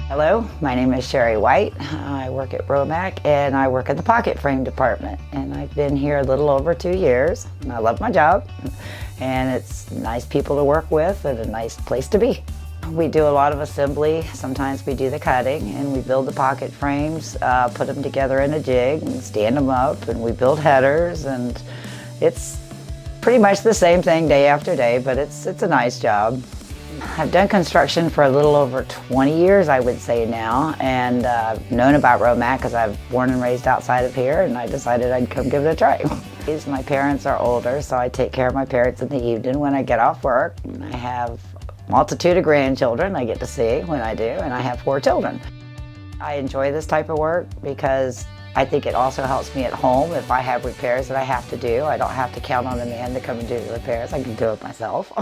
Hello, my name is Sherry White. I work at RoMac and I work in the pocket frame department. And I've been here a little over 2 years. And I love my job and it's nice people to work with and a nice place to be. We do a lot of assembly. Sometimes we do the cutting and we build the pocket frames, put them together in a jig and stand them up, and we build headers, and it's pretty much the same thing day after day, but it's a nice job. I've done construction for a little over 20 years, I would say now, and known about RoMac because I've born and raised outside of here, and I decided I'd come give it a try. My parents are older, so I take care of my parents in the evening when I get off work. I have a multitude of grandchildren I get to see when I do, and I have 4 children. I enjoy this type of work because I think it also helps me at home. If I have repairs that I have to do, I don't have to count on a man to come and do the repairs. I can do it myself.